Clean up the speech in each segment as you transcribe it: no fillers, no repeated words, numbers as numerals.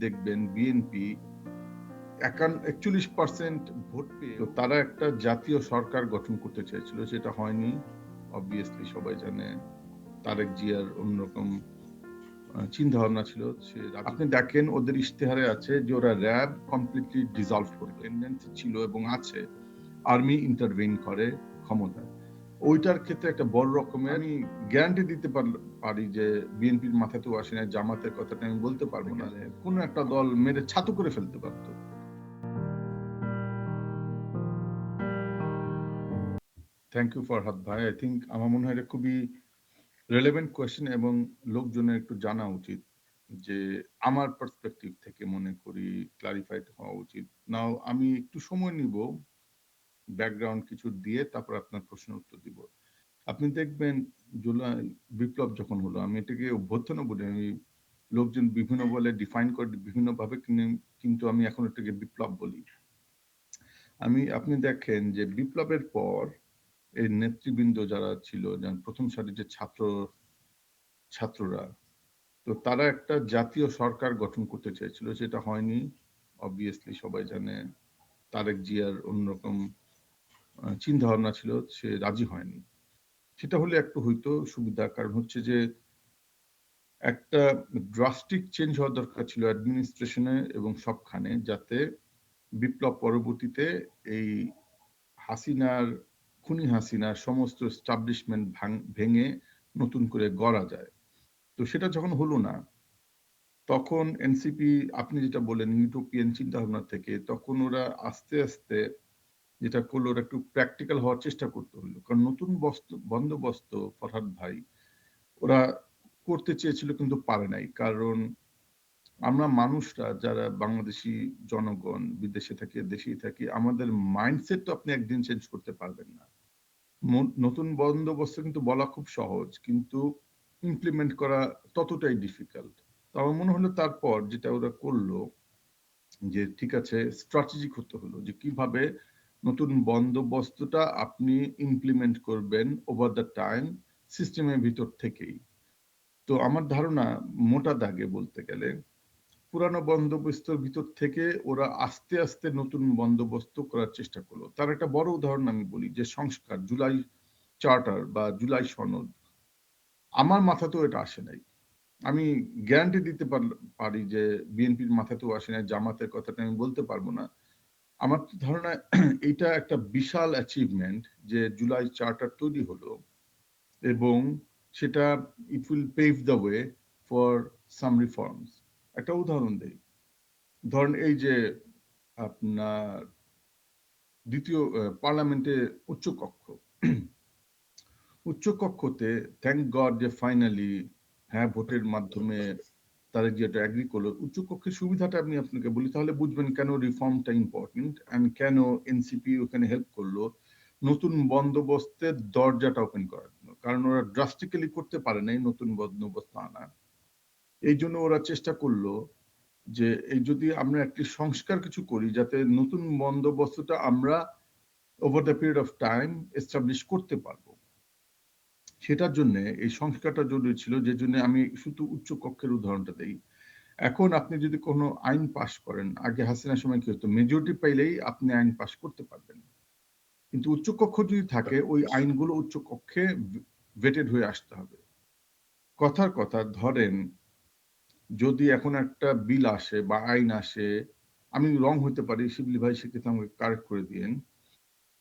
দেখবেন BNP 41% vote পেয়ে তারা একটা জাতীয় সরকার গঠন করতে চেয়েছিল, সেটা হয়নি। অবভিয়াসলি সবাই জানে তারেক জিয়ার অন্যরকম চিন্তা ভাবনা ছিল। আপনি দেখেন ওদের ইশতেহারে আছে যে ওরা র্যাব কমপ্লিটলি ডিসলভ করবে, টেন্ডেন্সি ছিল এবং আছে আর্মি ইন্টারভেইন করে ক্ষমতায়। ওইটার ক্ষেত্রে একটা বড় রকমের আমি গ্যারান্টি দিতে পারি যে বিএনপির মাথাতেও আসে না, জামাতের কথাটা আমি বলতে পারবো না, কোন একটা দল মেরে ছাতু করে ফেলতে পারতো। থ্যাংক ইউ ফরহাদ ভাই। আই থিঙ্ক আমার মনে হয় এটা খুবই রেলেভেন্ট কোয়েশ্চেন এবং লোকজনের একটু জানা উচিত যে আমার পার্সপেক্টিভ থেকে মনে করি ক্লারিফাইড হওয়া উচিত। নাও আমি একটু সময় নিব ব্যাকগ্রাউন্ড কিছু দিয়ে, তারপর আপনার প্রশ্নের উত্তর দিব। আপনি দেখবেন জুলাই বিপ্লব যখন হলো, আমি এটাকে অভ্যর্থনা বলি, আমি লোকজন বিভিন্ন বলে ডিফাইন করে বিভিন্ন ভাবে, কিন্তু আমি এখন এটাকে বিপ্লব বলি। আপনি দেখেন যে বিপ্লবের পর এই নেতৃবৃন্দ যারা ছিল, যেমন প্রথম সারির যে ছাত্ররা, তো তারা একটা জাতীয় সরকার গঠন করতে চেয়েছিল, সেটা হয়নি। অবভিয়াসলি সবাই জানে তারেক জিয়ার অন্যরকম চিন্তা ভাবনা ছিল, সে রাজি হয়নি। সেটা হলে একটু হয়তো সুবিধা, কারণ হচ্ছে যে একটা ড্রাস্টিক চেঞ্জ হওয়া দরকার ছিল অ্যাডমিনিস্ট্রেশনে এবং সবখানে, যাতে বিপ্লব পরবর্তীতে এই খুনি হাসিনার সমস্ত এস্টাবলিশমেন্ট ভেঙে নতুন করে গড়া যায়। তো সেটা যখন হলো না, তখন এনসিপি, আপনি যেটা বলেন ইউটোপিয়ান চিন্তা ভাবনা থেকে, তখন ওরা আস্তে আস্তে যেটা করলো, ওরা একটু প্র্যাকটিক্যাল হওয়ার চেষ্টা করতে হলো। কারণ নতুন বন্দোবস্ত, ফরহাদ ভাই, ওরা করতে চেয়েছিল কিন্তু পারে নাই। কারণ আমরা মানুষরা যারা বাংলাদেশি জনগণ, বিদেশে থাকি দেশেই থাকি, আমাদের মাইন্ডসেট তো আপনি একদিন চেঞ্জ করতে পারবেন না। নতুন বন্দোবস্ত কিন্তু বলা খুব সহজ, কিন্তু ইমপ্লিমেন্ট করা ততটাই ডিফিকাল্ট। তো আমার মনে হলো তারপর যেটা ওরা করলো, যে ঠিক আছে স্ট্র্যাটেজিক হতে হলো, যে কিভাবে নতুন বন্দোবস্তটা আপনি ইমপ্লিমেন্ট করবেন ওভার দ্য টাইম সিস্টেমের ভিতর থেকেই। তো আমার ধারণা, মোটা দাগে বলতে গেলে, পুরানো বন্দোবস্তের ভিতর থেকে ওরা আস্তে আস্তে নতুন বন্দোবস্ত করার চেষ্টা করলো। তার একটা বড় উদাহরণ আমি বলি, যে সংস্কার, জুলাই চার্টার বা জুলাই সনদ, আমার মাথাতেও এটা আসে নাই। আমি গ্যারান্টি দিতে পারি যে বিএনপির মাথাতেও আসে নাই, জামাতের কথাটা আমি বলতে পারবো না। আমার ধারণা এটা একটা বিশাল অ্যাচিভমেন্ট যে জুলাই চার্টার তৈরি হলো, এবং সেটা it will pave the way for some reforms. একটা উদাহরণ দেই, ধরেন এই যে আপনার দ্বিতীয় পার্লামেন্টে উচ্চকক্ষ, উচ্চকক্ষতে থ্যাংক গড যে ফাইনালি হ্যাঁ ভোটের মাধ্যমে তারা যেটা অ্যাগ্রি করলো। উচ্চকক্ষের সুবিধাটা আমি আপনাকে বলি, তাহলে বুঝবেন কেন রিফর্মটা ইম্পর্টেন্ট এন্ড কেন এনসিপি ওখানে হেল্প করলো নতুন বন্দোবস্তের দরজাটা ওপেন করার জন্য। কারণ ওরা ড্রাস্টিক্যালি করতে পারে নাই নতুন বন্দোবস্ত আনা, এই জন্য ওরা চেষ্টা করলো যে এই যদি আমরা একটি সংস্কার কিছু করি, যাতে নতুন বন্দোবস্তটা আমরা over the period of time establish করতে পারবো। সেটার জন্য এই সংস্কারটা জরুরি ছিল, যে জন্য আমি শুধু উচ্চ কক্ষের উদাহরণটা দেই। এখন আপনি যদি কোনো আইন পাশ করেন, আগে হাসিনার সময় কি হতো, মেজরিটি পাইলেই আপনি আইন পাশ করতে পারবেন, কিন্তু উচ্চকক্ষ যদি থাকে ওই আইনগুলো উচ্চকক্ষে ভেটেড হয়ে আসতে হবে। কথার কথা, ধরেন যদি এখন একটা বিল আসে বা আইন আসে, আমি রং হতে পারি, শিবলি ভাই সেক্ষেত্রে আমাকে কারেক্ট করে দিয়েন,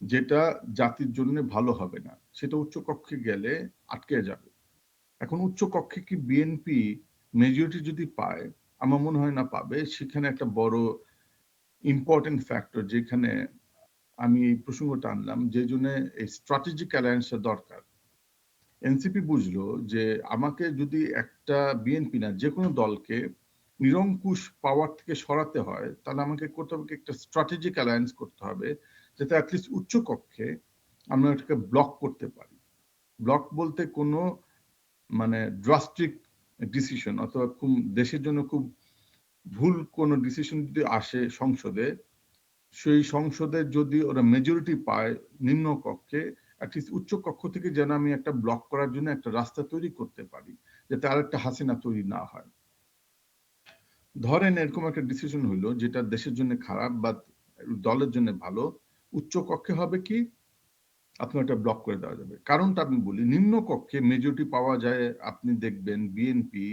যেটা জাতির জন্য ভালো হবে না, সেটা উচ্চকক্ষে গেলে আটকে যাবে। এখন উচ্চকক্ষে কি বিএনপি মেজরিটি যদি পায়, আমার মনে হয় না পাবে। সেখানে একটা বড় ইম্পর্টেন্ট ফ্যাক্টর, যেখানে আমি এই প্রসঙ্গটা আনলাম, যে জন্য এই স্ট্র্যাটেজিক অ্যালায়েন্সের দরকার। এনসিপি বুঝলো যে আমাকে যদি একটা বিএনপি না যে কোনো দলকে নিরঙ্কুশ পাওয়ার থেকে সরাতে হয়, তাহলে আমাকে করতে হবে একটা স্ট্র্যাটেজিক অ্যালায়েন্স করতে হবে, যাতে অ্যাটলিস্ট উচ্চ কক্ষে আমরা এটাকে ব্লক করতে পারি। ব্লক বলতে কোনো মানে ড্রাস্টিক ডিসিশন অথবা খুব দেশের জন্য খুব ভুল কোনো ডিসিশন যদি আসে সংসদে, সেই সংসদে যদি ওরা মেজরিটি পায় নিম্ন কক্ষে, অ্যাটলিস্ট উচ্চ কক্ষ থেকে যেন আমি একটা ব্লক করার জন্য একটা রাস্তা তৈরি করতে পারি, যাতে আরেকটা হাসিনা তৈরি না হয়। ধরেন এরকম একটা ডিসিশন হইলো যেটা দেশের জন্য খারাপ বা দলের জন্য ভালো, উচ্চ কক্ষে হবে কি আপনার এটা ব্লক করে দেওয়া যাবে। কারণটা আমি বলি, নিম্ন কক্ষে মেজরিটি পাওয়া যায়, আপনি দেখবেন বিএনপি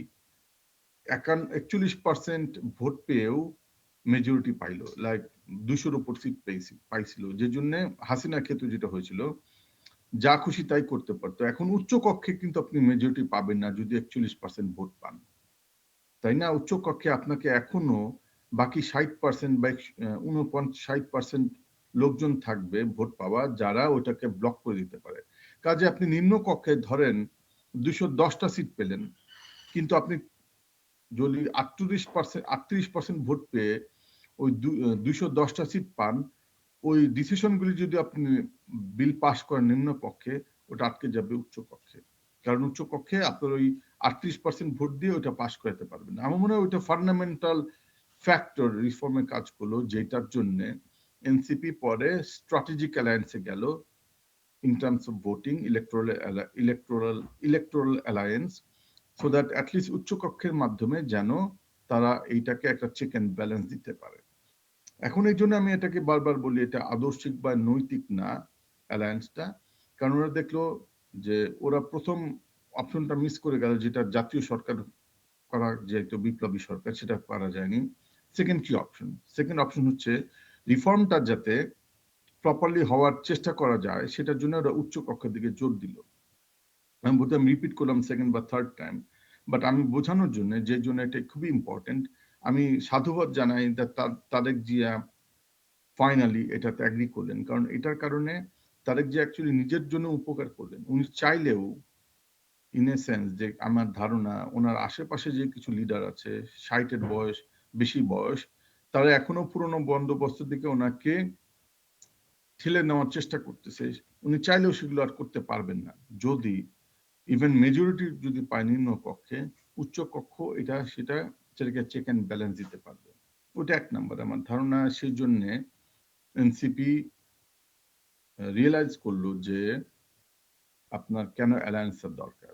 41% ভোট পেয়েও মেজরিটি পাইলো, লাইক 200-র উপর সিট পাইছিল, যে জন্য হাসিনা ক্ষেত্রে যেটা হয়েছিল যা খুশি তাই করতে পারতো। এখন উচ্চ কক্ষে কিন্তু আপনি মেজরিটি পাবেন না যদি 41% ভোট পান, তাই না? উচ্চ কক্ষে আপনাকে এখনো বাকি 60% বা 59-60% লোকজন থাকবে ভোট পাওয়া, যারা ওটাকে ব্লক করে দিতে পারে। কাজে আপনি নিম্ন কক্ষে ধরেন 210টা সিট পেলেন, কিন্তু আপনি যদি 38% ভোট পেয়ে ওই 210টা সিট পান, ওই ডিসিশনগুলি যদি আপনি বিল পাস করেন নিম্ন কক্ষে, ওটা আটকে যাবে উচ্চ কক্ষে। কারণ উচ্চ কক্ষে আপনার ওই 38% ভোট দিয়ে ওটা পাস করাতে পারবেন না। আমার মনে হয় ওইটা ফান্ডামেন্টাল ফ্যাক্টর রিফর্মে কাজ করলো, যেটার জন্য এনসিপি পরে স্ট্র্যাটেজিক অ্যালায়েন্সে গেল in terms of voting, electoral alliance, so that at least উচ্চ কক্ষের মাধ্যমে যেন তারা এইটাকে একটা চেক এন্ড ব্যালেন্স দিতে পারে। এখন এই জন্য আমি এটাকে বারবার বলি এটা আদর্শিক বা নৈতিক না অ্যালায়েন্সটা, কারণ ওরা দেখলো যে ওরা প্রথম অপশনটা মিস করে গেল, যেটা জাতীয় সরকার করা যেত, বিপ্লবী সরকার, সেটা করা যায়নি। সেকেন্ড কি অপশন? সেকেন্ড অপশন হচ্ছে রিফর্মটা যাতে প্রপারলি হওয়ার চেষ্টা করা যায়, সেটার জন্য ওরা উচ্চ কক্ষের দিকে জোর দিল। আমি বোধহয় রিপিট করলাম সেকেন্ড বা থার্ড টাইম, বাট আমি বোঝানোর জন্য, যে জন্য এটা খুবই ইম্পর্টেন্ট, আমি সাধুবাদ জানাই তারেক জিয়া ফাইনালি এটাতে অ্যাগ্রি করলেন, কারণ এটার কারণে তারেক জিয়া অ্যাকচুয়ালি নিজের জন্য উপকার করলেন। উনি চাইলেও ইন এ সেন্স, যে আমার ধারণা ওনার আশেপাশে যে কিছু লিডার আছে 60-এর বয়স, বেশি বয়স, তারা এখনো পুরনো বন্দোবস্তের দিকে ওনাকে ঠেলে নেওয়ার চেষ্টা করতেছে। উনি চাইলেও সেগুলো আর করতে পারবেন না যদি ইভেন মেজরিটি যদি পায় নিম্ন কক্ষে, উচ্চ কক্ষ সেটাকে চেক অ্যান্ড ব্যালেন্স দিতে পারবে। ওটা এক নাম্বার আমার ধারণা। সেই জন্য এনসিপি রিয়েলাইজ করলো যে আপনার কেন অ্যালায়েন্সের দরকার,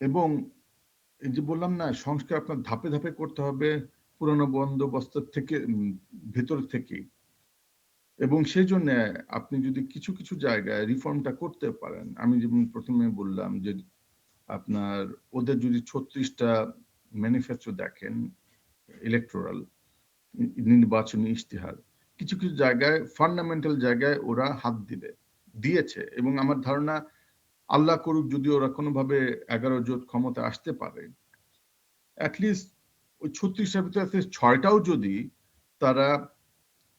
এবং এই যে বললাম না, সংস্কার আপনার ধাপে ধাপে করতে হবে পুরনো বন্দোবস্ত থেকে, ভেতর থেকেই। এবং সেই জন্য আপনি যদি কিছু কিছু জায়গায় রিফর্মটা করতে পারেন, আমি যেমন প্রথমে বললাম যে আপনার ওদের যদি 36টা ম্যানিফেস্টো দেখেন, ইলেকটোরাল নির্বাচনী ইশতেহার, কিছু কিছু জায়গায় ফান্ডামেন্টাল জায়গায় ওরা হাত দিয়েছে, এবং আমার ধারণা আল্লাহ করুক যদি ওরা কোনোভাবে 11 জোট ক্ষমতা আসতে পারে, অ্যাটলিস্ট ওই 36টার ভিতরে 6টাও যদি তারা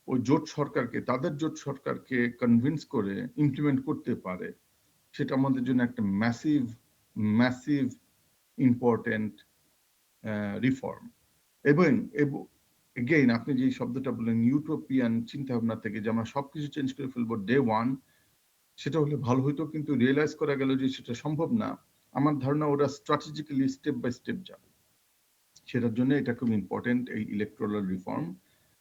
ওই তাদের জোট সরকারকে কনভিন্স করে ইমপ্লিমেন্ট করতে পারে, সেটা আমাদের জন্য একটা ম্যাসিভ ম্যাসিভ ইম্পর্টেন্ট রিফর্ম। এবং এগেইন আপনি যে শব্দটা বললেন ইউটোপিয়ান চিন্তা ভাবনা থেকে যে আমরা সবকিছু চেঞ্জ করে ফেলবো ডে ওয়ান, সেটা হলে ভালো হইতো, কিন্তু রিয়েলাইজ করা গেল যে সেটা সম্ভব না। আমার ধারণা ওরা স্ট্র্যাটেজিক্যালি স্টেপ বাই স্টেপ যাবে, সেটার জন্য এটা খুব ইম্পর্টেন্ট এই ইলেকট্রাল রিফর্ম।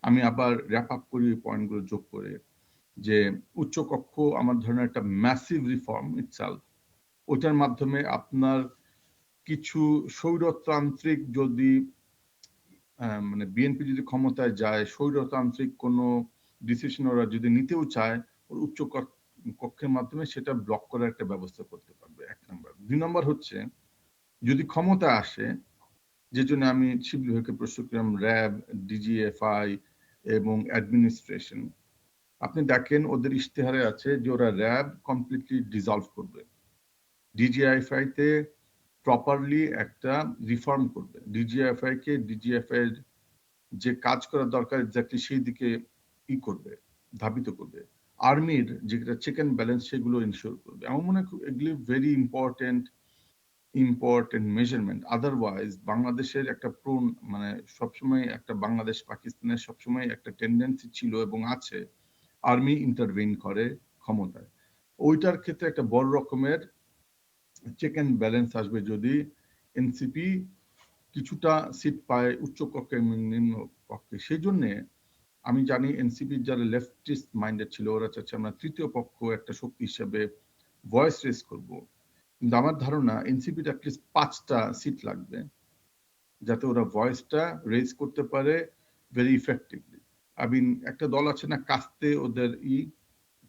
আমি আবার র্যাপ আপ করি পয়েন্টগুলো যোগ করে, যে উচ্চকক্ষ আমার ধারণা একটা ম্যাসিভ রিফর্ম ইটসেলফ। ওটার মাধ্যমে আপনার কিছু স্বৈরতান্ত্রিক যদি মানে বিএনপি যদি ক্ষমতায় যায়, স্বৈরতান্ত্রিক কোনো ডিসিশন ওরা যদি নিতেও চায়, ওর উচ্চ কক্ষের মাধ্যমে সেটা ব্লক করার একটা ব্যবস্থা করতে পারবে, এক নম্বর। 2 নম্বর হচ্ছে যদি ক্ষমতা আসে, যে জন্য আমি শিবলিকে প্রশ্ন করলাম র্যাব, ডিজিএফআই এবং অ্যাডমিনিস্ট্রেশন, আপনি দেখেন ওদের ইশতেহারে আছে যে ওরা র্যাব কমপ্লিটলি ডিজলভ করবে, ডিজিএফআই তে প্রপারলি একটা রিফর্ম করবে, ডিজিএফআই এর যে কাজ করা দরকার এক্স্যাক্টলি সেই দিকে করবে, ধাবিত করবে। আর্মির যেটা চেক এন্ড ব্যালেন্স সেগুলো ইনশিওর করবে। আমার মনে হয় এগুলি ভেরি ইম্পর্টেন্ট মেজারমেন্ট। আদারওয়াইজ বাংলাদেশের একটা মানে সবসময় একটা বাংলাদেশ পাকিস্তানের সবসময় একটা টেন্ডেন্সি ছিল এবং আছে, আর্মি ইন্টারভেইন করে ক্ষমতায়। ওইটার ক্ষেত্রে একটা বড় রকমের চেক এন্ড ব্যালেন্স আসবে যদি এনসিপি কিছুটা সিট পায় উচ্চ কক্ষে এবং নিম্ন কক্ষে। সেই জন্য আমি জানি এনসিপির যারা লেফটিস্ট মাইন্ডেড ছিল, ওরা চাচ্ছে আমরা তৃতীয় পক্ষ একটা শক্তি হিসেবে ভয়েস রেজ করব, কিন্তু আমার ধারণা এনসিপির অ্যাটলিস্ট 5টা সিট লাগবে যাতে ওরা ভয়েসটা রেজ করতে পারে ভেরি ইফেক্টিভলি। আই মিন একটা দল আছে না কাস্তে, ওদের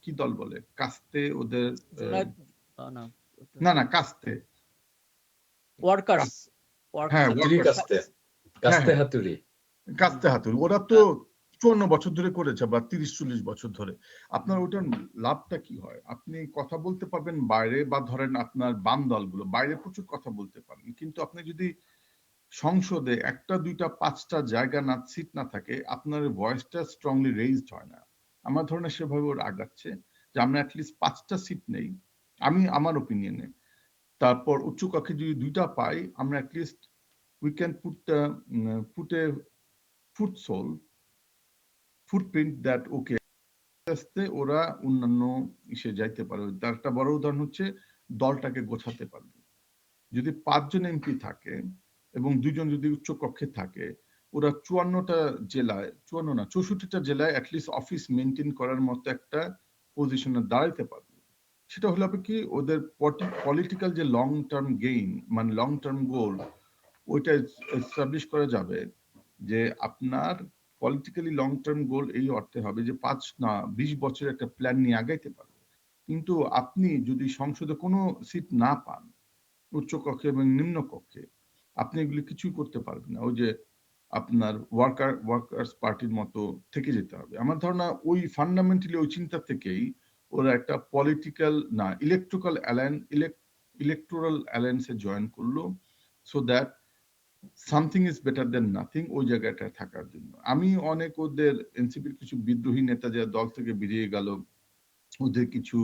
কি দল বলে কাস্তে, ওদের না না কাস্তে ওয়ার্কার্স, হ্যাঁ কাস্তে হাতুড়ি কাস্তে হাতুড়ি, ওরা তো 54 বছর ধরে করেছে বা 30-40 বছর ধরে। আপনার ওটার লাভটা কি হয়? আপনি কথা বলতে পারবেন বাইরে, বা ধরেন আপনার বাম দলগুলো বাইরে প্রচুর কথা বলতে পারেন, কিন্তু আপনি যদি সংসদে একটা দুইটা পাঁচটা জায়গা না সিট না থাকে, আপনার ভয়েসটা স্ট্রংলি রেইজড হয় না। আমার ধরনের সেভাবে ওরা আগাচ্ছে যে আমরা অ্যাটলিস্ট 5টা সিট নেই, আমি আমার ওপিনিয়নে, তারপর উচ্চ কক্ষে যদি 2টা পাই, আমরা at least we can put a footprint that okay আস্তে ওরা অন্যান্য ইসে যাইতে পারে। তার একটা বড় উদাহরণ হচ্ছে দলটাকে গোছাতে পারবে। যদি 5 জন এমপি থাকে এবং 2 জন যদি উচ্চ কক্ষে থাকে, ওরা 54টা জেলায়, 54 না 64টা জেলায় অ্যাটলিস্ট অফিস মেনটেন করার মতো একটা পজিশনে দাঁড়াইতে পারবে। সেটা হলো কি ওদের পলিটিক্যাল যে লং টার্ম গেইন, মানে লং টার্ম গোল, ওইটা এস্টাবলিশ করা যাবে যে আপনার পলিটিক্যালি লং টার্ম গোল এই অর্থে হবে যে 5 না 20 বছরের একটা প্ল্যান নিয়ে আগাইতে পারবে। কিন্তু আপনি যদি সংসদে কোনো সিট না পান, উচ্চ কক্ষে এবং নিম্ন কক্ষে, আপনি এগুলি কিছুই করতে পারবেন না। ওই যে আপনার ওয়ার্কার্স পার্টির মতো থেকে যেতে হবে। আমার ধারণা ওই ফান্ডামেন্টালি ওই চিন্তা থেকেই ওরা একটা পলিটিক্যাল না ইলেকটোরাল অ্যালায়েন্সে জয়েন করলো, so that something is better then nothing, ওই জায়গাটা থাকার জন্য। আমি অনেক ওদের এনসিপির কিছু বিদ্রোহী নেতা যারা দল থেকে বেরিয়ে গেল, ওদের কিছু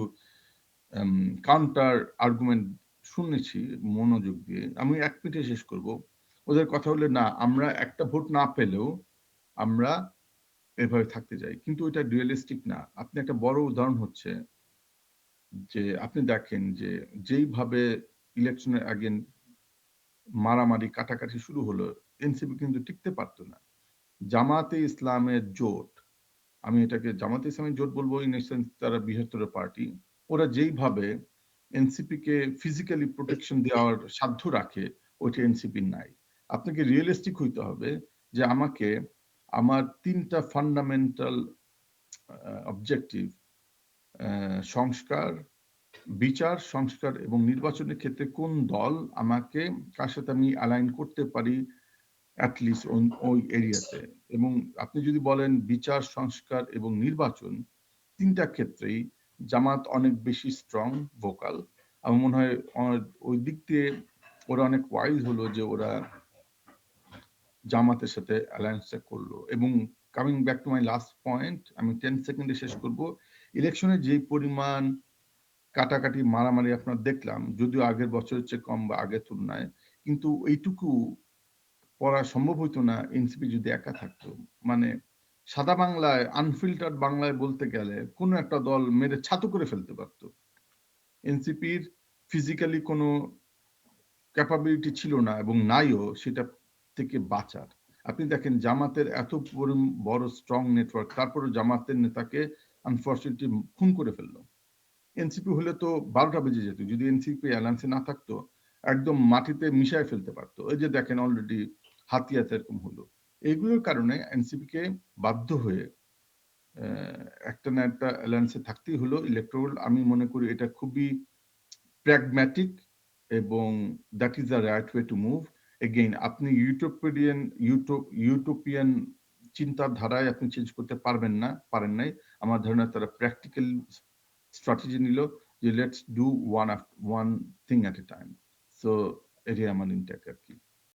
কাউন্টার আর্গুমেন্ট শুনেছি মনোযোগ দিয়ে। আমি 1 মিনিটে শেষ করব। ওদের কথা হলে না, আমরা একটা ভোট না পেলেও আমরা এভাবে থাকতে চাই, কিন্তু এটা রিয়েলিস্টিক না। আপনি একটা বড় উদাহরণ হচ্ছে যে আপনি দেখেন যে যেইভাবে ইলেকশনের আগে মারামারি কাটাকাটি শুরু হলো, এনসিপি কিন্তু টিকতে পারতো না। জামাতে ইসলামের জোট, আমি এটাকে জামাতে ইসলামের জোট বলবো, ইন সেন্স তারা বৃহত্তর পার্টি, ওরা যেইভাবে এনসিপি কে ফিজিক্যালি প্রোটেকশন দেওয়ার সাধ্য রাখে, ওইটা এনসিপি নাই। আপনাকে রিয়েলিস্টিক হইতে হবে যে আমাকে আমার 3টা ফান্ডামেন্টাল অবজেক্টিভ, সংস্কার, বিচার, সংস্কার এবং নির্বাচনের ক্ষেত্রে কোন দল আমাকে, কার সাথে আমি অ্যালাইন করতে পারি অ্যাটলিস্ট ওই এরিয়াতে। এবং আপনি যদি বলেন বিচার, সংস্কার এবং নির্বাচন, 3টা ক্ষেত্রেই জামাত অনেক বেশি স্ট্রং ভোকাল। আমার মনে হয় ওই দিক দিয়ে ওরা অনেক ওয়াইজ হলো যে ওরা জামাতের সাথে অ্যালায়েন্সটা করলো। এবং coming back to my last point, আমি 10 সেকেন্ডে শেষ করব। ইলেকশনে যে পরিমাণ কাটাকাটি মারামারি আপনার দেখলাম, যদিও আগের বছরের চেয়ে কম বা আগের তুলনায়, কিন্তু এইটুকু পড়া সম্ভব হইতো না এনসিপি যদি একা থাকতো। মানে সাদা বাংলায়, আনফিল্টার্ড বাংলায় বলতে গেলে কোনো একটা দল মেরে ছাতু করে ফেলতে পারতো। এনসিপির ফিজিক্যালি কোনো ক্যাপাবিলিটি ছিল না এবং নাইও সেটা থেকে বাঁচার। আপনি দেখেন জামাতের এত বড় স্ট্রং নেটওয়ার্ক, তারপরে জামাতের নেতাকে আনফর্চুনেটলি খুন করে ফেললো। এনসিপি হলে তো 12টা বেজে যেত। যদি এনসিপি অ্যালায়েন্সে না থাকতো, একদম মাটিতে মিশায় ফেলতে পারতো। এই যে দেখেন অলরেডি হাতিয়াতে এরকম হলো। এইগুলোর কারণে এনসিপি কে বাধ্য হয়ে একটা না একটা অ্যালায়েন্সে থাকতেই হলো। ইলেকটোরাল, আমি মনে করি এটা খুবই প্র্যাগম্যাটিক এবং that is the right way to move. Again আপনি ইউটোপিয়ান চিন্তাধারায় আপনি চেঞ্জ করতে পারেন নাই। আমার ধারণা তারা প্র্যাকটিক্যাল স্ট্র্যাটেজি নিল যে let's do one thing at a time. So এটাই আমার ইনটেক আর কি।